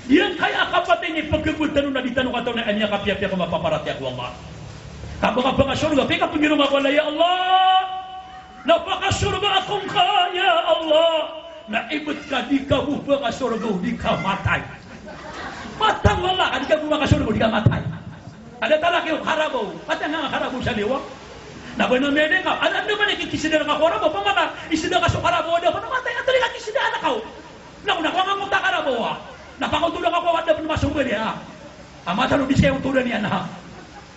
Dia kaya akapat ini pagkagutan na ditano ka na anya kapya-pya ko mapaparati ako Allah. Kapag surga, pika pagino ako na ya Allah. Napakasurga akong ka ya Allah. Naibot ka di ka bupa ka surga di ka matay. Matang wala ka di ka bupa ka surga di ka matay. Ada talaki yung karabaw. Matang nga karabaw sa liwa. Nabano mene ka. Ada naman ikikisida ka karabaw. Pamata isida ka sa karabaw daw. Panamatay at tali ka kisida anak ka. Nakunang ta karabaw. Napakutulong ako wala pa masumali ha. Amata no di siya utulan niya na.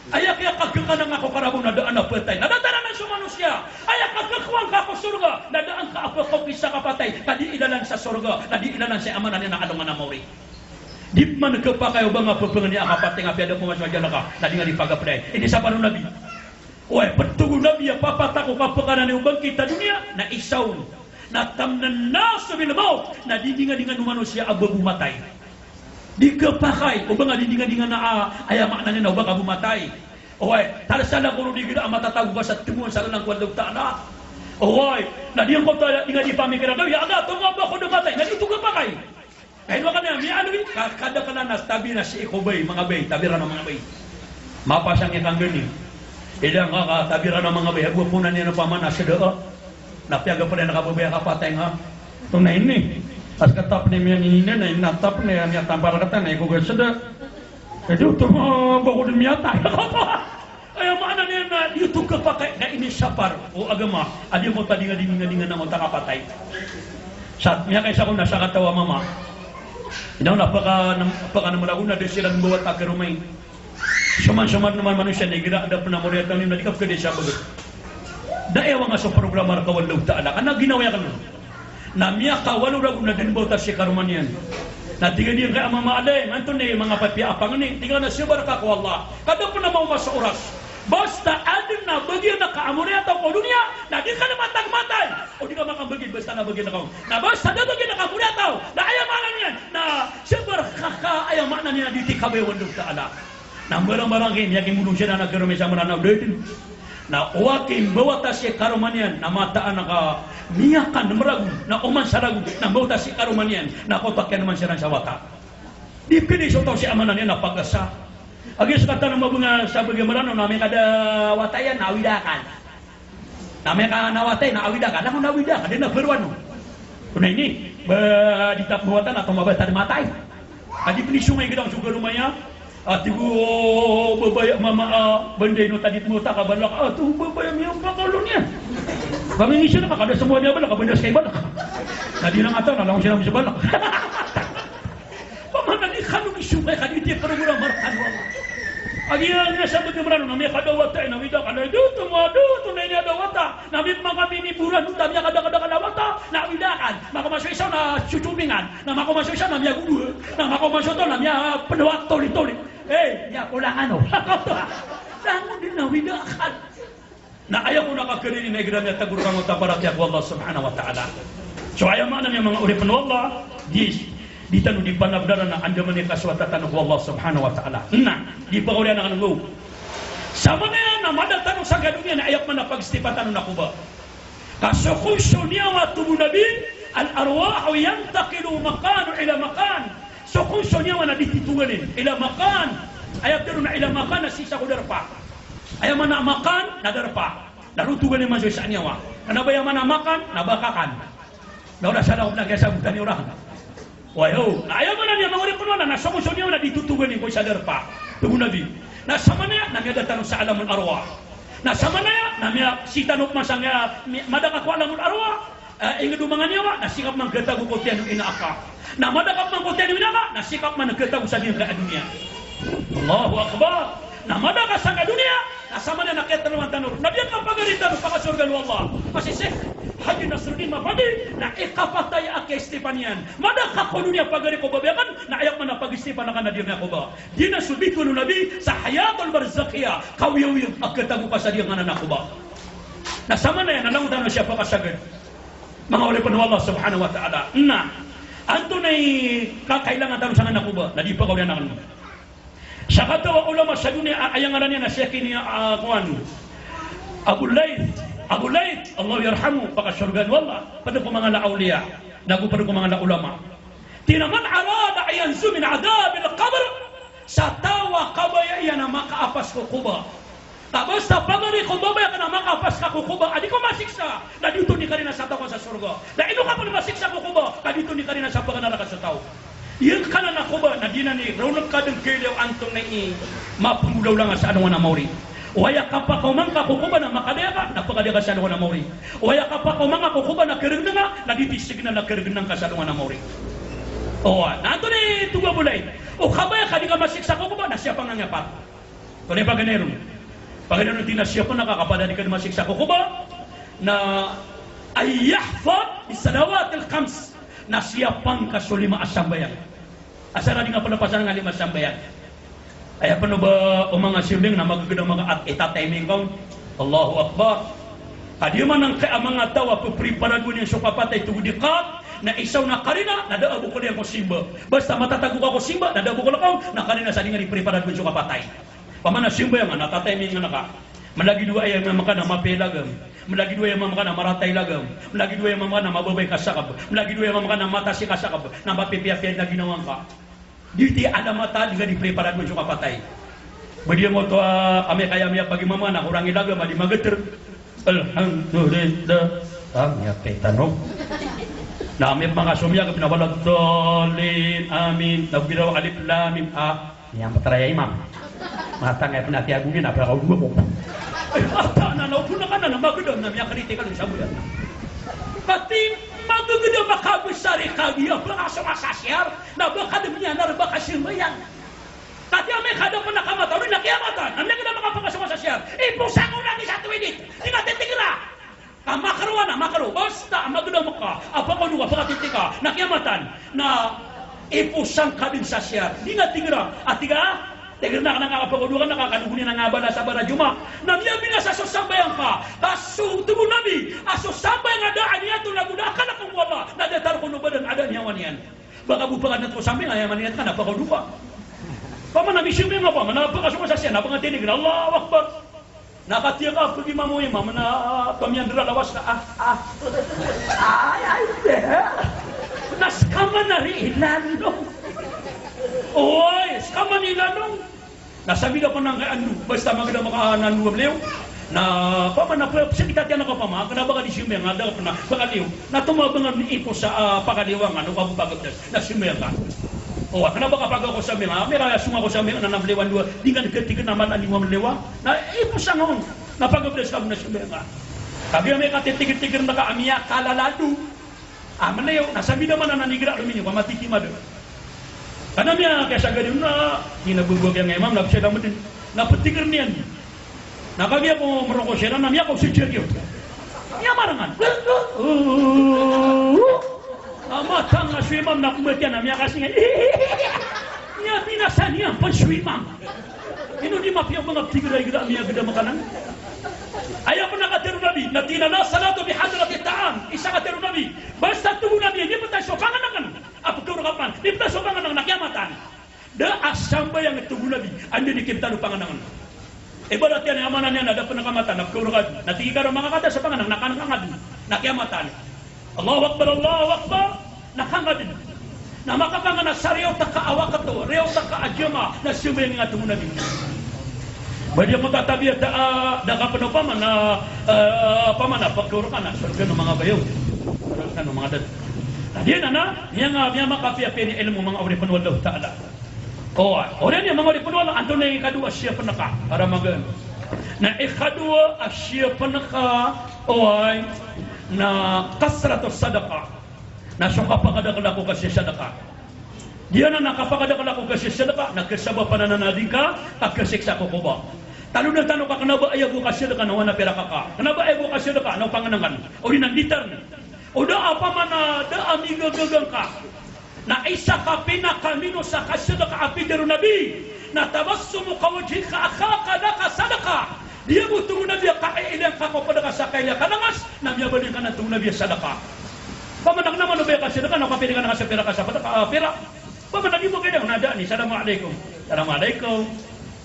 Ayak ya kagkakanang ako karabaw na daan na patay. Nadadala na sa manusia. Ayak kagkakuang ka ako surga. Nadaan ka ako kisa kapatay. Kadi ilalan sa surga. Kadi ilalan sa amanan niya na alungan na mauri. Di man kepakayo ba nga papangan niya kapatay nga piyada pumas madyan ka. Nadi nga di pagapday. Ini sa parang nabi. Uy, pagtugo nabi ya papatako kapakanan ni ubang kita dunia na isaw. Natamnan naso bil maut. Nadidingan-dingan manusia abu matay. Dikepakai ubang adidingan-dingan na aya maknanya na ubang abu matay. Oy, talasala kuno digida matatago ba sa timuan sa lang kwalog taala. Oy, na diyan ko ta inga di pamikiran daw ya aga tungo ba ko matay. Na dito kepakai. Kahit wala na mi ano kada kana nas tabi na si ikobay mga bay, tabira ng mga bay. Mapasang ikang gani. Ilang ka tabira ng mga bay, agwa punan niya ng pamana sa doo. Napiaga pa rin nakababaya kapatay nga. Itong na ini. As katap ni miyan ini na inatap na yan tampar kata na ikuga sada. Jadi ito bako din miyata. Ay maana niya na dito kapakai na ini sapar o agama. Adi mo tadi nga dinga na mo takapatay. Saat niya kaysa ko nasa katawa mama. Inaw napaka naman ako na di sila buwat akirumay. Suman-suman naman manusia negira ada penamuriatan ni nadikap ke desa bagus. Daya nga sa programar kawalaw taala. Kana ginawa kan? Namya kawalaw ragu na din bauta si karumanian. Na tiga dia kay mama alay, manto ni mga papiapang ni. Tingnan na siya baraka ko Allah. Kada po na mau sa oras. Basta adin na bagyan na kaamuri ataw ko dunia, na di ka na matag-matay. O di ka makabagid basta na bagyan na ka. Na basta na bagyan na kaamuri ataw. Na ayamanan niyan na siya baraka ayamanan niya di tikabay walaw taala. Nang barang-barang kayo, yakin mulong siya na nagkaroon sa mananaw din. Na uwakin bawata si karumanian na mataan naka miyakan meragu na uman saragu na bawata si karumanian na kotakyan naman siya sa wata. Dipili so tau si amanan niya na pagasa. Agis kata ng mabunga sa bagaimana namin kada watayan na awidakan. Namin ka nawatay na awidakan. Naku nawidakan din na berwano. Kuna ini ditap buatan atau mabata di matai. Adi pili sungay gidang juga rumahnya. Ati ko babaya mama benda ino tadi mo ta kabalak atu babaya mi ang pakalon niya. Kami ni siya nakakada semua dia balak benda sekay balak. Nadi lang ata na lang siya sa balak. Pamana ni kanu ni sumay kadi ti program markan wala. Agi nga sa bagaimana na may kadawata na wida kana dito mo dito na niya dawata. Nabi mga miniburan utam niya kada wata na widakan. Makamasyo isa na chuchumingan. Na makamasyo isa na miya gugu. Na makamasyo to na miya pedawat toli-toli. Ya kulang ano. Langon din na widakan. Na ayaw ko nakakarinig na igram niya tagurang o tabarati ako Allah subhanahu wa ta'ala. So ayaw mana niya mga uripan Allah. Di tanu di panabdara na anda menikah suatu tanu Allah subhanahu wa ta'ala. Nah, di pagawalian na kanungo. Sama na yan, na madatan sa gadunya na ayak man na pagstipatan na kuba. Kasukusyo niya wa tubu nabi, al-arwahu yantakilu makanu ila makan. Sukusyo niya wa na ditituganin, ila makan. Ayak dito na ila makan na sisa ko darpa. Ayak man na makan, na darpa. Narutuganin man sa niya wa. Kanabaya man na makan, nabakakan. Naulah sana ko nagkasabutan ni orang. Wayo, na ayaw mo na niya, mga uripon na, nasa muso niya na ditutugan ko sa darpa. Tugo nabi. Nasa manaya, namiya datanong sa alamul arwa. Nasa manaya, namiya sitanok masangya, madakak ko alamul arwa. Ingin dumangan niya wa, nasikap man gatago ko tiyan ng inaaka. Na madakap man ko tiyan ng inaaka, nasikap man nagkatago sa niya ka dunia. Allahu Akbar. Na madaka sa dunia, nasa manaya nakita naman tanong. Nabiyan kang pagalitan, pakasurgan Allah. Kasi Haji Nasruddin mapadi na ikapatay ake Stepanian. Madaka ko dunia pagari ko babayakan na ayak man pag-istipan na nadir na ko ba. Di na subit ko nabi sa hayatul barzakhiya kawiyaw agkatago pa sa diyang anak ko ba. Nasama na yan, nalangutan na siya pakasagad. Mga ulit pa Allah subhanahu wa ta'ala. Na, anto na kakailangan tanong sa anak ko ba na di pa kawin na kanina. Sa katawa ulama sa dunia ayang aran niya na siya kini Abu Laith, Allah yarhamu, pakasurgan wallah, pada ko mga laawliya, nago pada ko mga laulama. tinaman arada ayanzu min adabil qabr satawa kabaya yana maka apas ko kuba. Tapos sa pagari ko babaya kana maka apas ka ko kuba adi ko masiksa na dito ni karina sa tawa sa surga. Na ino ka pa masiksa ko kuba ka dito ni karina sa paganara ka sa tao. Yan kana na kuba na dina ni ronok ka deng kelew antong na i mapungulaw lang sa ano na mauri. Waya kapa ko man ka kukuba na makadeka na pagkadeka sa ano na mauri. Waya kapa ko man ka kukuba na kereng nga na ditisig na kereng ka sa ano na mauri. Oh, nato ni tuga bulay. O kabaya ka di ka masiksa ko kuba na siya pang nangapat. Kung paganero. Paganero din na siya pang nakakapada di ka masiksa ko kuba na ay yahfad bisalawat al-khams na siya pang kasulima asambayan. Asara di nga palapasan ng lima asambayan. Ay apa ba o mga siling na magagandang mga at itatiming kong Allahu Akbar. Adi man ang kaya mga tawa po preparado niya sa kapatay tugudikat na isaw na karina na daabo ko niya ko simba. Basta matatago ka ko simba na daabo ko lang na karina sa nga ni preparado sa kapatay. Pamana simba nga natatiming nga naka. Malagi dua ay mamaka na mapelagam. Malagi dua ay mamaka na maratay lagam. Malagi dua ay mamaka na mababay kasakab. Malagi dua ay mamaka na mata si kasakab. Na mapipiapyan na ginawang ka. Diti ada mata juga dipreparat mo sa kapatay. Badiya mo to kami kaya miya pagi mama na kurangi lagam di mageter. Alhamdulillah. Kami petano. Na amip mga sumya ka pinabalag dolin amin. Nagbiraw alif lam mim a. Yang mataraya imam. Mata nga pinatiagungin apa kau dua mo. Ata na no puna kana na magudon na miya kritikal sa buyan. Pati magaganda makabusari kagiya berasa masasyar na baka deminya na baka silmayang. Tati ame kada pun nakamata rin nakiamatan. Ame kada makapagasa masasyar. Ipusang ko lagi satu ini. Tidak titikira. Makaruan na makaru. Basta maganda maka. Apa kau dua pagatitika nakiamatan na ipusang ka din sasyar. Tidak tigira. Atiga Tegar na nakakapagudukan, nakakadugunin na nga ba sa Barajuma. Namiyabi na sa susambayang ka. Kaso tugo nabi. Aso sambayang adaan niya ito lagudakan na kung wala. Nadatar ko nubadan adaan niya waniyan. Baka bupangan na ito sambayang ayaman niya ka napakadupa. Pamanamisyo mo nga pa. Manapakasuma sa siya. Napangatinig na Allah Akbar. Nakatiyak ka. Pagi mamuhay ma. Pamiyandra lawas na. Ay. Naskama na rin ilanong. Oy, skama ni lanong. Nasabi na ko nang ano, basta maganda makahanan ng lew. Na paman na po sa kita tiyan ako pama, kana baka di simya nga daw na pakaliw. Na tumabang ni ipo sa pakaliwang ano ka pagabdas. Na simya ka. Oh, kana baka pag ako sa mga, mera sunga ko sa mga na namlewan dua, di nga nagtigan naman ani mo lewa. Na ipo sa ngon. Na pagabdas ka na simya ka. Sabi may katitigit-tigir na ka amiya kalalado. Manayo, nasabi naman na nanigira luminyo pamatikimado. Karena niya kaya ganun na hinabugwag yang imam na siya naman din napatikir niyan. Nakagaya ko merokok siya na niya ko si Jerry. Niya marangan. Amatang na si imam na kumatiyan na niya kasi nga. Niya binasan niya pan si imam. Ino di mapiyang mga tigira-gira niya gada makanan. Ayaw mo nakatero nabi na tinana salatu bihadrati ta'am. Isa katero nabi. Basta tubo nabi hindi pa tayo sopangan ng apa kapan? Di pa sopangan ng nakiamatan. Da asamba yang tubo nabi andi dikita no panganangan. Ibarat yan amanan yan ada penakamatan nagkurugan. Natigika ro mga kata sa panganang nakanangad nakiamatan. Allahu Akbar Allahu Akbar nakangad. Na makapangan na sariyo ta kaawa kato, reyo ta kaajama na sumay nga tubo nabi. Badi mo tatabiya da kapano pa man pamana pagkurukan na surga ng mga bayaw. Surga ng mga dad. Tadi na niya nga niya makapiapin ni ilmu mga uri panwallahu ta'ala. Ori niya mga uri panwallahu anto na ikadua siya panaka para magan. Na ikadua siya panaka oy na kasratus sadaqa. Na suka pakadakala ko kasi sadaqa. Dia na nakapakadakala ko kasi sadaqa nagkasaba pananading ka agkasiksa ko ko ba. Tanong na tanong ka, kanaba ayaw ko kasi ka nawa na pera ka. Kanaba ayaw ko kasi ka nawa panganangan. O rin nanditar. O da apa man da amiga gagang ka. Na isa ka pinakamino sa kasi ka api dero nabi. Na tabassumu kawajhin ka akaka na kasadaka. Dia mo tungo na biya kailang ka ko pada sa kaya kanangas. Na biya balik ka na tungo na biya sadaka. Pamanak naman o biya kasi ka nakapili ka na kasi pera ka sa pera. Pamanak mo kayo nada ni. Assalamualaikum. Assalamualaikum.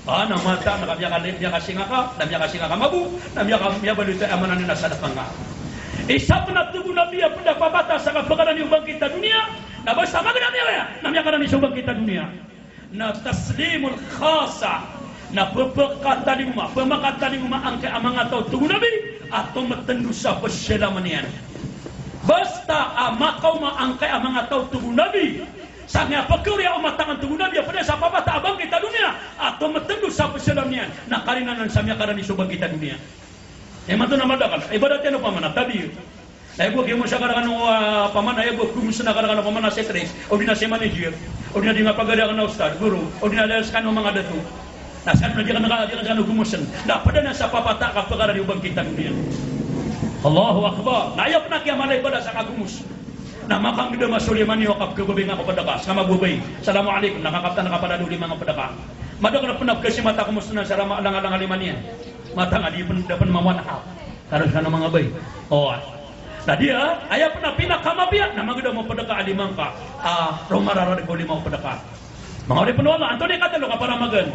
Nama mata nakabya kasing ka, namya kasing ka mabu, namya balita amanan na sadaka nga. Isa pa na tubo na biya pagpapata sa kapagaran yung bangkit na dunia, Na basta magana ya. Namanya kada ni subang kita dunia. Na taslimul khasa. Na pepekatan di rumah, pemakatan di rumah angke amang atau tugu nabi atau metendu sa peselamanian. Basta amakau ma angke amang atau tugu nabi. Sangnya pekerja umat tangan tugu nabi pada siapa bata abang kita dunia atau metendu sa peselamanian. Na karinanan samya kada ni subang kita dunia. Emang tu nama dakal. Ibadatnya no pamana tabi. Na ibu kemo sa kada kanu pamana ibu kumusna kada kanu pamana setres, odina se manager, odina dinga pagada kana ustad, guru, odina dal skanu mga datu. Nah, sekarang jangan hukumusan. Dah pada nasa papatak ka perkara di ubang kita dunia. Allahu akbar. Nah, ayo pernah kiamalai pada sang agumus. Nah, makang gede masuli mani wakap ke bebing ako padaka sama bubay. Assalamualaikum. Nakakaptan nakapada duli mga padaka. Mado kana punap kasi mata kumusna salama alang-alang alimanian. Mata nga di dapat mamanahap. Karon kana mga bay. Oh. Nah dia, ayah pernah pindah kama biak. Nama gede mau padaka alimang ka. Romarara de kuli mau padaka. Mga ori penwala antoni kata lo kapara magan.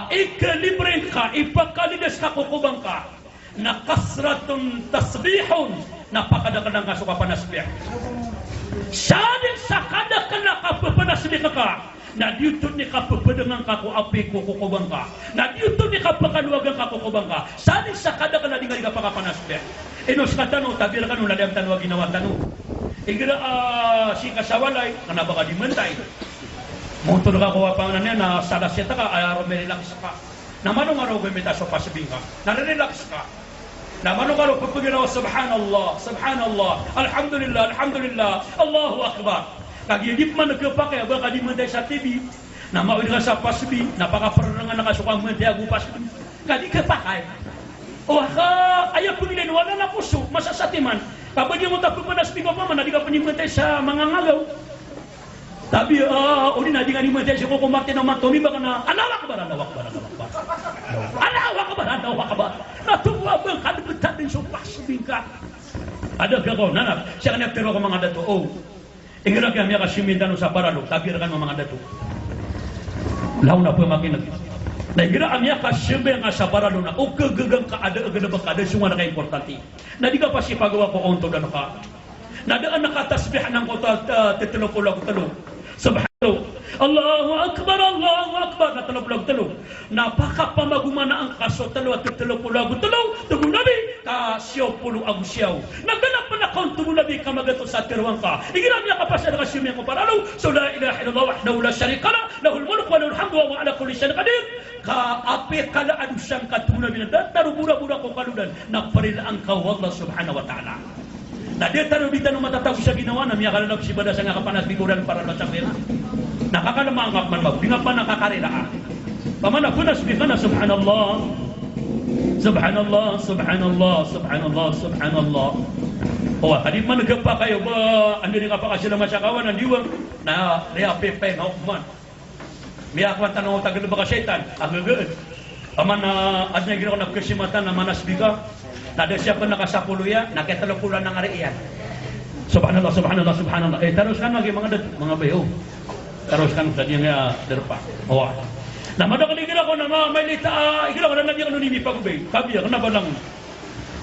Ikalibre ka, ipakalides ka kukubang ka na kasratun tasbihun na pakadakadang ka suka panasbih sadin sa kadakana ka papanasbih ka na diutod ni ka papadangan ka ku api kukubang ka na diutod ni ka pakaluwagan ka kukubang ka sadin sa kadakana di ka pakapanasbih inos katano tabir kanu ladam tanwa ginawa tanu igira si kasawalay kana baka dimantay Motor ka kuha pa na na salaseta ka ayaro may relax ka. Namano nga raw gumita sa pasibing ka. Nare-relax ka. Namano nga raw pagpaginawa subhanallah, subhanallah, alhamdulillah, alhamdulillah, Allahu akbar. Kagidip man nagkapake baka di man sa TV. Na mao nga sa pasibing, napaka-perenangan nakasukang man tiago pasibing. Kadi kapakay. Oh ka ayo pumilin wala na puso masasatiman. Kapag mo ta pagpanas pingo pa man di ka panimantay sa mga ngalaw. Tapi uli na di nga ni mo tayo ko kumakti ng matomi baka na Allahu Akbar, Allahu Akbar, Allahu Akbar. Allahu Akbar, Allahu Akbar. Natuwa bang kalibutan din sa pasubing ka. Ada ka ko nanap, siya kanap pero ko mga dato. Oh. Ingira kaya miya kasimintan sa paralo, tabir kan mga dato. Law na po makinag. Na ingira amya kasimbe nga sa paralo na o gagagang ka ada baka ada semua na importante. Na di ka pa si pagawa ko onto dan ka. Nadaan nakatasbih ng kota titulog Subhanallah. Allahu Akbar, Allahu Akbar. Natulog-tulog. Napakapamagumana ang kaso talo at titulog-tulog. Tugo nabi ka siyaw pulo ang siyaw. Naganap pa na kaun tugo nabi ka magato sa tirwang ka. Iginam niya kapasya na kasimya ko paralo. So la ilaha illallah wahdahu la syarika lah. Lahul mulk wa lahul hamdu wa ala kulli syai'in qadir. Ka ape kala adusang katugo nabi na tarubura-bura ko kaludan. Nagparilaan ka Allah subhanahu wa ta'ala. Nah dia taruh di tanah mata tahu sa ginawa na miya kalala si bada sa nga kapanas biguran para na sang pera. Nakakalamangap man ba? Di nga pa nakakarela. Pamana punas bigana subhanallah. Subhanallah, subhanallah, subhanallah, subhanallah. Oh, kadip man nagpa kayo ba andi nga pa kasi na masyakawan ang diwang na liya pepe na man. Miya kwan tanong tagal ba ka syaitan? Agagad. Pamana adna ginawa na kasimatan na manas biga. Nada siapa nakasapuluya, nakitalapulan ng ariyan. Subhanallah, subhanallah, subhanallah. Teruskan lagi mga bayo. Teruskan sa niya derpa. Oh. Namado kali gila ko na mailita, gila ko na nabi kanu nimi pagubay. Kabi na balang.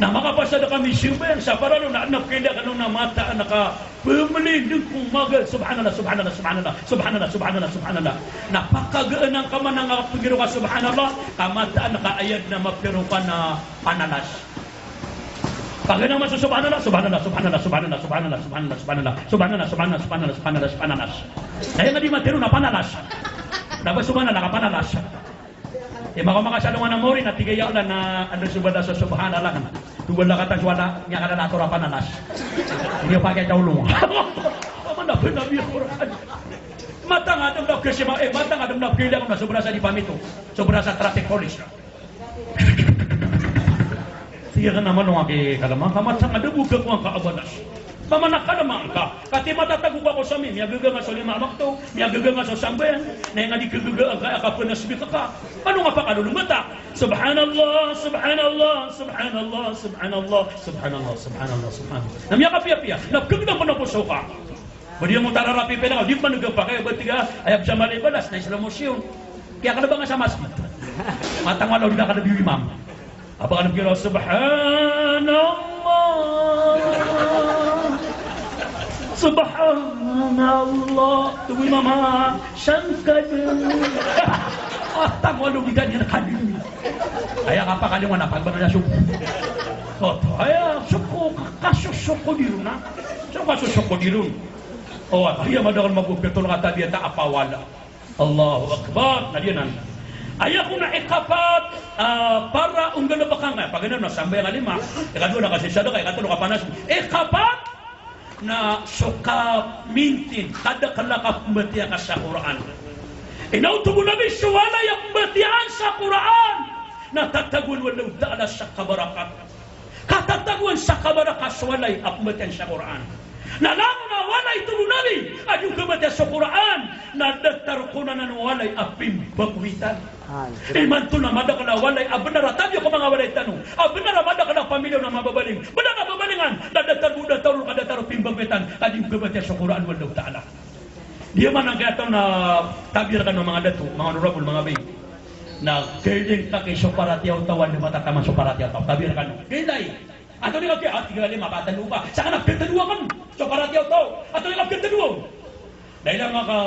Na makapasa na kami siya sa paralo na anak kaya kanu na mata naka pumili kung magal subhanallah, subhanallah, subhanallah, subhanallah, subhanallah, subhanallah. Napakagaan ang kamanang pagiro ka subhanallah, kamataan nakaayad na mapiro ka na panalas. Pagka naman sa subhanallah, subhanallah, subhanallah, subhanallah, subhanallah, subhanallah, subhanallah, subhanallah, subhanallah, subhanallah, subhanallah, subhanallah. Kaya nga di matiro na panalas. Dapat subhanallah, kapanalas. Makasalungan ng mori na tigaya lang na ano subhanallah sa subhanallah. Tuwal na katang suwala, niya ka na nato na panalas. Hindi pa kaya taulong. Paman na pinabi ang Quran. Mata nga damdap kasi mata nga damdap kaya ako na sobra sa di pamito. Sobra sa traffic police. Siya ka naman nung aki kalamang kamatsa nga dabuga ko ang kaabanas. Pamanak ka naman ka. Kati matatago ka ko sa mi. Miyagaga nga sa lima makto. Miyagaga nga sa sambayan. Na nga di kagaga ang kapanasbi ka ka. Ano nga pa kalulumata? Subhanallah, subhanallah, subhanallah, subhanallah, subhanallah, subhanallah, subhanallah. Namiyaka-piya-piya. Nagkagdang panapuso ka. Badi mo tararapi pa na. Di pa nagapa kayo. Ba't tiga ayab sa malibalas na isla musyon. Kaya ka na ba nga sa masjid? Matang walaw di na ka na biwimam. Apa kan kira subhanallah Subhanallah. Tunggu mama sangkanya. Atang walu gigannya kadin. Ayah apa kadin mana pagbangan suku. Toto ayah suku kasus suku diruna. Kasus suku dirun. Oh, dia madakan mabuk betul kata dia tak apa wala. Allahu Akbar. Nah dia nanti. Ayah kuna ikapat para unggal na bakang pagana na sampai nga lima ikadua na kasi sadaka ikatlo ka panas ikapat na suka mintin kada kalakap mbatiya ka sa Quran inautubo nabi suwala yung mbatiyan sa Quran na tatagun walau ta'ala sa kabarakat katataguan sa kabarakat suwalay apmbatiyan sa Quran na lang na walay tubo nabi at yung kabatiyan sa Quran na datar ko na nanwalay apim bagwitan iman to na madakala walay abnara tabi ko mga walay tanong abnara madakala pamilya na mababaling benar na babalingan dadatar buda tarul kadatar pimbagbetan adim kebatia sa Quran wallahu taala dia man ang kataw na tabir kan mga dato mga honorable mga bay na kailing ka kay soparatiaw tawan di matatama soparatiaw taw tabir kan kilay ato ni kay at gali mapatan lupa sa kanang pintadua kan soparatiaw taw ato ni pintadua dahil nga ka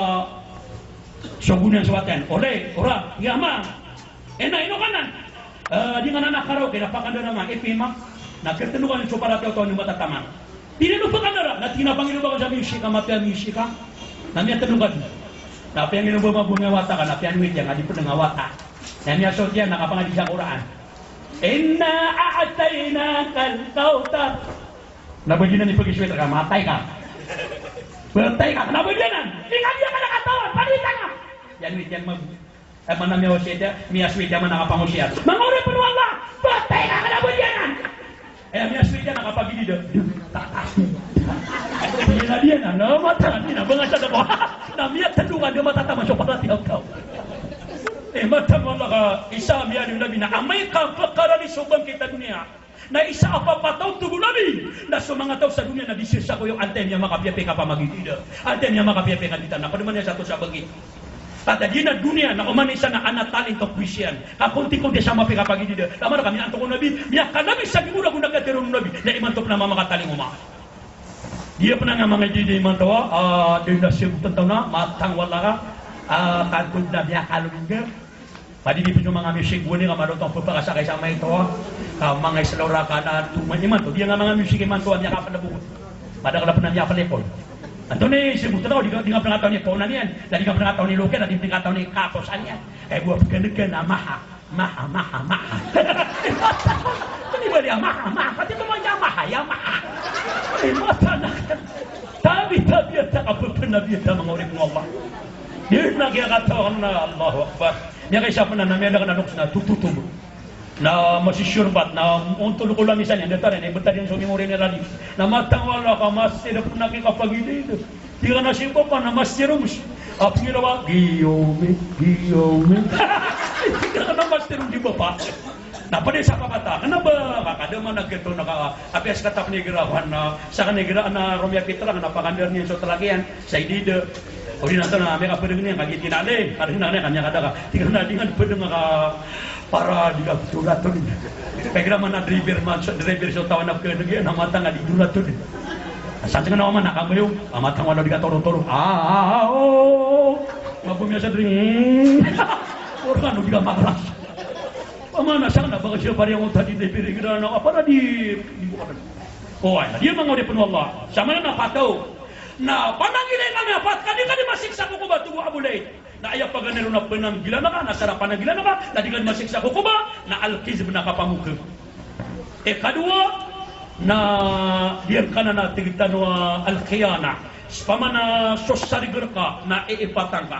Sogunan suatan, oleh orang, yama, enak ino kanan, di mana nak karaoke, dapat kandara mah, epimak, nak ketenuan supaya tiap tahun mata taman. Tidak lupa kandara, nak tina panggil lupa kami musika, mati musika, namanya tenugan. Tapi yang ini lupa bunga wata kan, tapi yang wit yang adi pun ngawata. Namanya sotian nak apa ngadi Quran. Inna a'tayna kal kautar. Nak begini ni pergi suit kan, matai kan. Bertai kan, kenapa dia nan? Ikan dia kada katawan, panitan kan? Yan wit yan mana miya wasida, miya swit yan mana kapang usiat. Manguri penuh Allah, bertai kan, kenapa dia nan? Miya swit yan nakapagili dah. Tatas. Bila dia nan, nama tangan dia, bangsa dah bawa. Namanya tendungan dia mata taman sopat tiap kau. Mata Allah ka isa miya ni Nabi na amay ka perkara di subang kita dunia. Na isa apa tahu tubuh Nabi na sumanga tahu sa dunia na bisisa ko yung antem niya makapiyapi ka pamagitida antem niya makapiyapi ka dita na paduman niya sa to sa bagi tada di na dunia na uman isa na anatalin to kuisyan kakunti ko di sa mapika pagitida tama na kami anto ko Nabi miya ka Nabi sa gimura kung nagkatirong Nabi na imantok na mamakataling uma dia pernah nga mga jidi imantawa di na siya tentaw na matang wala ka kagod na miya kalungga padi di pinyo mga music wani nga madotong pagpakasakay sa may ito mga islora ka na tumanyiman to dia nga mga music iman to niya kapan nabukot pada kala pernah niya palepon anto ni sibutan ako di nga pernah taon ni Pona niyan di nga pernah taon ni Luke di pernah taon ni Kaposan niyan buat pagkanagan na maha ini ba dia maha pati mo niya maha mata na tabi at kapapanabi at mga urip ng Allah yun nagyakataon na Allahu Akbar niya kay siya pa na namiyada ka na na tututubo na masisyurbat na untol ko lang misalnya data rin ibuta din sumimuri ni Radif na matang wala ka masir na nakikapagilid di ka na simpo pa na masirums ginawa giyome di ka na masirums di ba pa napaday sa kapata kanaba kakadama nagkito naka-apias katap ni girawan na sa kanigiraan na Romea Pitra na napakandar niya sa talagyan sa idida o di nato na may kapag niya kagitinali kada hinanay kanya kada ka tingnan na dengan pedeng ka para di kapitulat to din kaya man na driver sa tawa na kaya na mata nga di dulat to din saan nga naman nakamayo amatang wala di ka toro-toro mabumya sa dring orang ano di ka makaras pamana sana baka siya pari ang tadi driver na apa na di bukan oh ay dia mangode penuh Allah sama na napataw na pananggilan kami apat kadi masiksa ko ba tubo abulay na ayaw paganero na pananggilan na ka nasara pananggilan na ka kadi masiksa ko ba na al-kizb na kapamukha kadua na diyan ka na tigtan wa al-khiyana pamana sosarigar ka na iipatang ka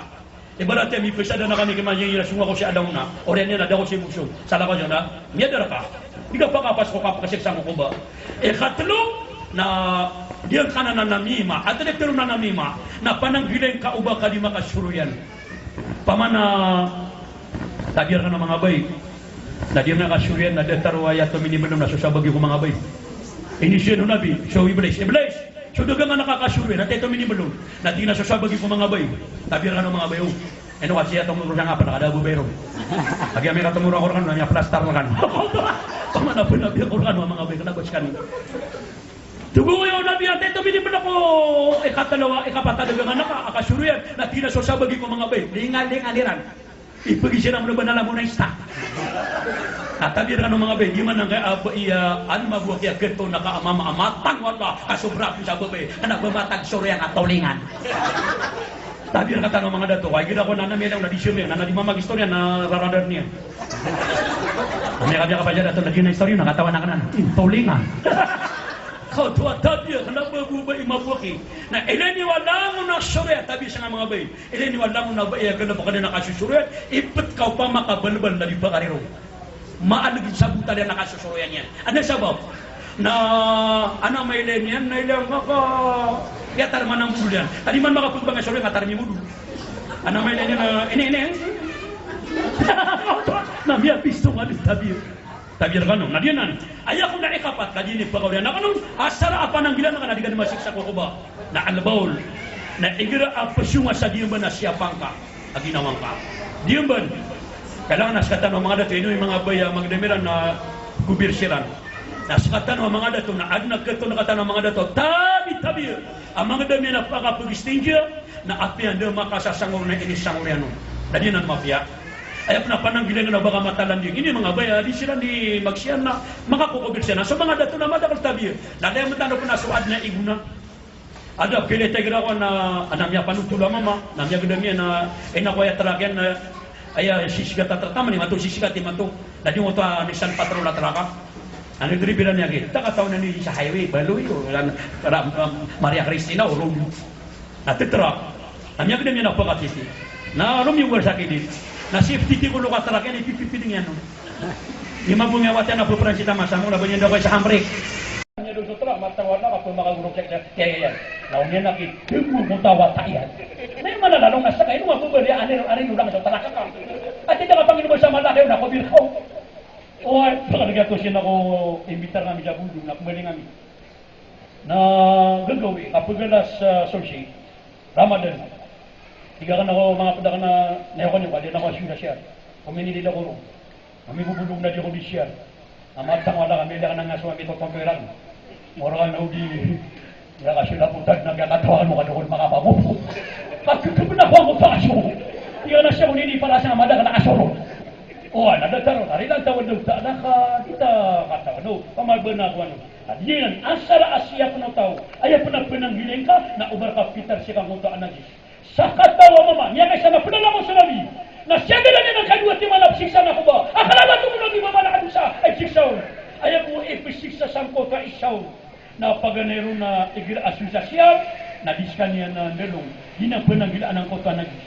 ibaratnya mi pesada na kami kemanya sunga ko si Adam na orangnya na daw si musuh salah ko na niya dara ka diga pa kapas ko kasiksa ko ba katlo na diyan ka na namima at pero na namima na pananggilan ka uba ka di makasuruyan pamana tabiar ka na mga bay na diyan na kasuruyan na detarwaya to minibelum na susabagi ko mga bay ini siya no Nabi so iblis so daga nga nakakasuruyan at ito minibelum na di na susabagi ko mga bay tabiar ka na mga bay ano kasi atong murang nga pa nakadabo bayro agi ami katong murang kan nanya plastar makan pamana pun nabi Quran mga bay kanagos kan Tugo yo nabi ate to bini ko ikatalawa ikapatalaga naka akasuruyan na tinasosa bagi ko mga bay lingal-lingal diran ipagi siya naman na mo na ista tabi ran mga bay di man nga aba iya an mabuak ya keto nakaamama amatang wala kasobra sa babay anak bamatag suryan at tolingan tabi ran kata mga dato ay gida ko na namin na disyomer na di mamag istorya na raradar niya kami kapaja dato na di na istorya nakatawa na kanan tolingan kau tua tabi kenapa bubai mabuki na eleni wala mo na surya tabi sa mga bay eleni wala mo na bay kenapa kada nakasusurya ipet kau pa makabalbal dari pakariro maalugin sa buta na nakasusurya niya ano sabab na ana may elenian na ilang maka yatar manang bulan tadi man makapunta nga surya ngatar mi mudu ana may elenian na ini na miya pisto nga tabi tabir kanong na diyan ayaw ko na ikapat na diyan ipagaw na kanong asara apa nang gila na digan masiksa ko ba na albaul na igira apasyunga sa diyan ba na siyapang ka aginawang ka diyan ba kailangan naskatan ng mga dato yung mga baya magdamiran na kubirsiran naskatan ng mga dato na adnag kato nakatan ng mga dato tabi ang mga dami na pagkapagistingya na api ang dama kasasangor na inisangor yan na diyan ang mafia ayaw na pananggilan na baka matalan din. Ini mga baya, di sila ni magsiyan na makakukugit siya na. So mga dato na madakal tabi. Nalaya mo tano po na suad na iguna. Ada pili tegra ko na anamya panutula mama. Namya gudamya na inakwaya talagyan na aya sisigat tatama ni mato sisigat ni mato. Dadi mo to nisan patrol na talaka. Ano yung dribilan niya kita kataon na ni sa highway. Baloy o Maria Cristina o Rome. Natitra. Namya gudamya na pagkatiti. Na Rome yung sakit din. Na safety ti ko lukat talaga ni pipipiting yan. Lima bunga watan na pupuran sita masamo na banyan daw sa hambre. Nya do sutra matawala ka makagurok sa kaya yan. Lawan niya nakit mo mutawa tayan. Nay manalalong na sa kayo mo bali ani ulang sa talaka ka. At ito ka Panginoon sa malaki na ko bilhaw. O talaga ko siya nako imbitar kami sa bundo na kumali kami. Na gagawi kapag sa sushi Ramadan. Tiga kan ako mga pada na nayakan yung kalian ako asyura siya. Kumini nila ko rin. Kami bubulong na di ko di siya. Amatang wala kami lang nga suwami ito pamperang. Mura ka na di. Wala ka sila putag na gagatawan mo ka doon mga babupo. Pagkakabunak ko pa aso. Tiga na siya kunini para sa amada ka na asoro. O nadataro. Arilang tawad doon. Naka kita katawa. No, pamalbana ko ano. At yan, asara asya ko na tao. Ayaw po na pinanggiling ka na ubar ka Peter siya kang huntaan na Diyos. Sa katawa mama, niya kaysa na pinala mo sa nabi. Na siya nila niya ng kadwa ti manap siksa na ko ba? Akala ba ito mo lang di ba manakad sa ay siksaw? Ayaw ko ipisiksa samko ka isaw. Na paganero na igira asusa siya, na diskan niya na nelong. Di na pinanggilaan ng kota na Diyos.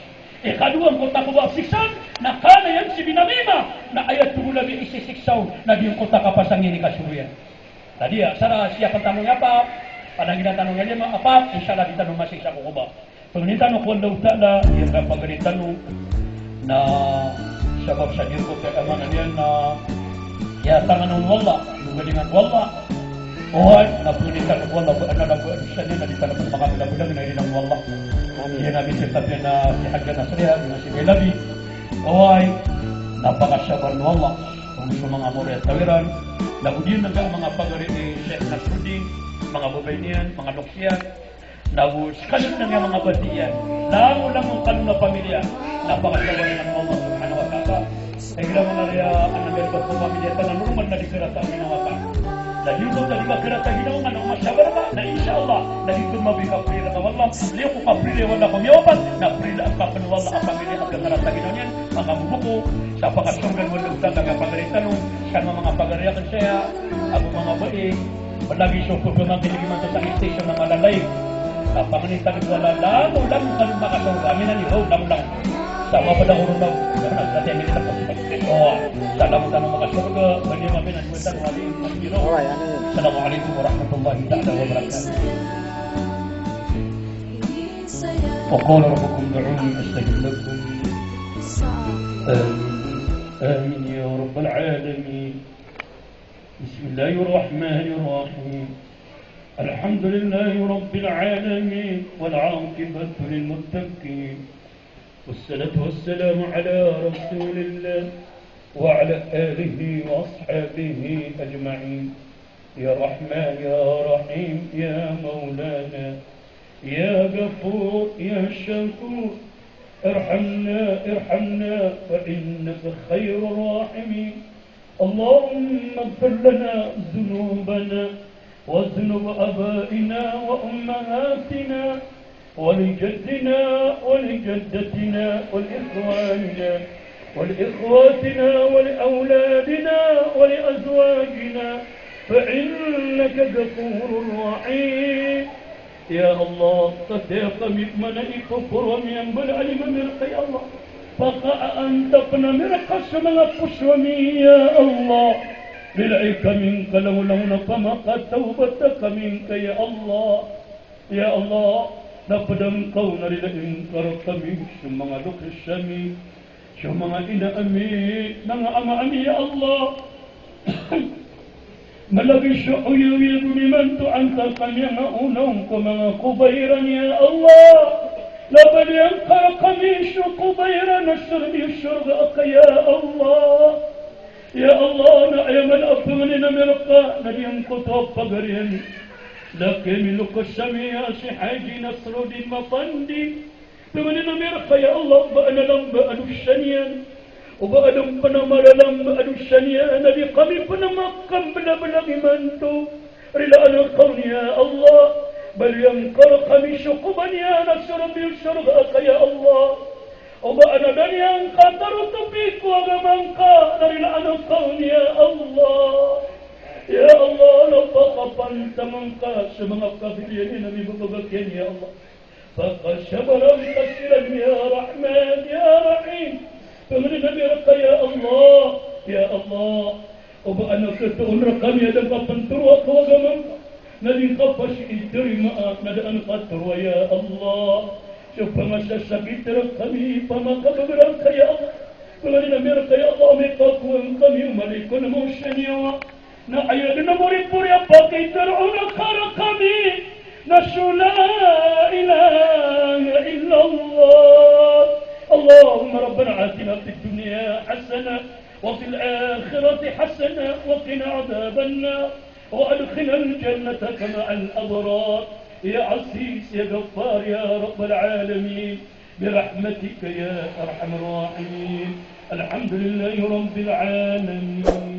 Kaduang kota ko ba siksan? Na kana yan si binamima. Na ayat tumulabi isisiksaw. Na di yung kota kapasangin ni kasuruyan. Tadi ya, sara siya pantanong apa? Pananggilan tanong niya mga apa? Inshallah di tanong masiksa ko ba? Pagnitan ko Allah Ta'ala, yung pagnitan na sabab sa diri ko kay amanan yan na yatangan ng wala, yung galingan wala. Ohay, na pagnitan ko Allah, ano na po, siya din na di pa naman makamilabulang na ilang wala. Yan namin si Tabi na si Hagga Nasriha, yung si Melabi. Ohay, napakasabar ng wala. Kung sa mga amore at tawiran, nabudin na mga pagari ni Sheikh Nasruddin, mga babay niyan, mga loksyan. Nabu kalun na nga mga batiyan. Lamo lang ang kalun na pamilya. Napakasawa ng Allah subhanahu wa ta'ala. Kaya mga rin ang namerbat ng pamilya na naman na dikerata ang minawakan. Dahil ko na dikerata ginawa ng masabar ba na insyaAllah dahil ko mabikaprila na wallah. Liyo ko kaprila wala kumiyawapan na prila ang kapanwala ang pamilya at kakarata ginawa niyan. Mga bubuko sa pakasunggan mo ng utang ang pagaritanong sa mga pagariakan siya ang mga bae. Palagi siya po gumagilig man sa station ng malalay. Panginitan ko wala lang kanong makasawag. Amin na niyo, lang. Sama pa na urong daw. Nagkati amin nila po. O, salamat na makasawag. Bali yung amin, anwatan, wali. Assalamualaikum warahmatullahi ta'ala wabarakatuh. وقال ربكم ادعوني استجب لكم. آمين يا رب العالمين. بسم الله الرحمن الرحيم. الحمد لله رب العالمين والعاقبة للمتقين والصلاة والسلام على رسول الله وعلى آله وأصحابه أجمعين. يا رحمن يا رحيم يا مولانا يا غفور يا شكور ارحمنا ارحمنا فإنك خير الراحمين. اللهم اغفر لنا ذنوبنا وذنوب آبائنا وأمهاتنا ولجدنا ولجدتنا ولإخواننا ولإخواتنا ولأولادنا ولأزواجنا فإنك غفور رحيم. يا الله تتيق من إكفر ومن بالعلم مرق يا الله فقع أنت ابن مرق سمنا قسومي يا الله للعيك منك لولا فمق توبتك منك يا الله يا الله نقدم كون للإنكار كمي سمنا لك السمي سمنا إلى أمي نغا أمي يا الله ملغي شعوي ويقولي من أنت قمينا أنوكم قبيرا يا الله لبل ينقر قميش قبيرا الشرب الشرق يا الله يا الله نعيم الأفضل مرقا نبيا كتب فقرين لكن لك السميع سحاجي نصر دين مطندي تمنين مرقا يا الله بأنا لم بألو الشنيان وبأدم بنا مرلم بأدو الشنيان نبي قمي بنا مقم بلا بلا بمنتو رلا أنا القون يا الله بل ينقر قميش قبا يا نصر بالشرق يا الله وبأنا دنيا انقطرت بك وغمان قادر الآن القوم يا الله يا الله لو فقفنت من قاس من قفل يمين ببقك يا الله فقد شبرا كسرا يا رحمن يا رحيم فمن نبيك يا الله يا الله وبأنا كتون رقم يدك فانتر وغمان نبي قفش انتري معك ندى انقطر يا الله شوف ما شاشكيت رقمي فما قبرك يا الله فلنا مرك يا الله ميقاك وانقمي وملك الموشنيا نعيدنا مريبور يا باقي ترعون خرقمي نشو لا إله إلا الله. اللهم ربنا آتنا في الدنيا حسنة وفي الآخرة حسنة وقنا عذاب النار وأدخلنا الجنة مع الأبرار يا عزيز يا غفار يا رب العالمين برحمتك يا أرحم الراحمين. الحمد لله رب العالمين.